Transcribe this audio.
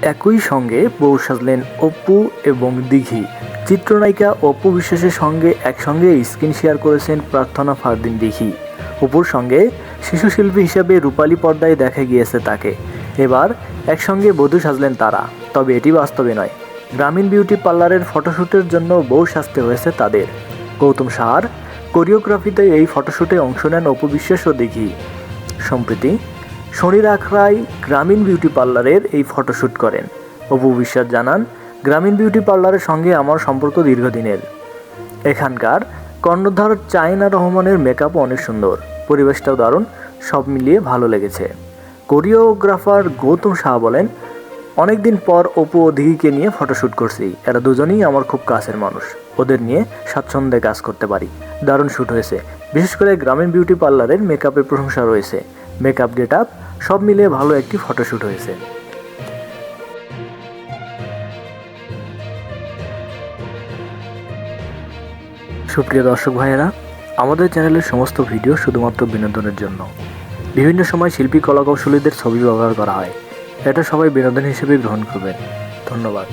একই সঙ্গে বউ সাজলেন অপু এবং দিঘি। চিত্রনায়িকা অপু বিশ্বাসের সঙ্গে একসঙ্গে স্ক্রিন শেয়ার করেছেন প্রার্থনা ফারদিন দিঘি। অপুর সঙ্গে শিশুশিল্পী হিসেবে রূপালী পর্দায় দেখা গিয়েছে তাকে। এবার একসঙ্গে বধূ সাজলেন তারা, তবে এটি বাস্তবে নয়। গ্রামীণ বিউটি পার্লারের ফটোশ্যুটের জন্য বউ সাজতে হয়েছে তাদের। গৌতম সাহার কোরিওগ্রাফিতে এই ফটোশ্যুটে অংশ নেন অপু বিশ্বাস ও দিঘি। সম্প্রতি শনির আখড়ায় গ্রামীণ বিউটি পার্লারের এই ফটোশ্যুট করেন। অপু বিশ্বাস জানান, গ্রামীণ বিউটি পার্লারের সঙ্গে আমার সম্পর্ক দীর্ঘদিনের। এখানকার কর্ণধার চায়না রহমানের মেকআপও অনেক সুন্দর, পরিবেশটাও দারুণ, সব মিলিয়ে ভালো লেগেছে। কোরিওগ্রাফার গৌতম সাহা বলেন, অনেকদিন পর অপু ও দিঘিকে নিয়ে ফটোশ্যুট করছি। এরা দুজনেই আমার খুব কাছের মানুষ, ওদের নিয়ে স্বাচ্ছন্দ্যে কাজ করতে পারি। দারুণ শ্যুট হয়েছে, বিশেষ করে গ্রামীণ বিউটি পার্লারের মেকআপের প্রশংসা রয়েছে। মেকআপ গেট আপ সব মিলিয়ে ভালো একটি ফটোশ্যুট হয়েছে। সুপ্রিয় দর্শক ভাইয়েরা, আমাদের চ্যানেলের সমস্ত ভিডিও শুধুমাত্র বিনোদনের জন্য। বিভিন্ন সময় শিল্পী কলাকৌশলীদের ছবি ব্যবহার করা হয়, এটা সবাই বিনোদন হিসেবে গ্রহণ করবেন। ধন্যবাদ।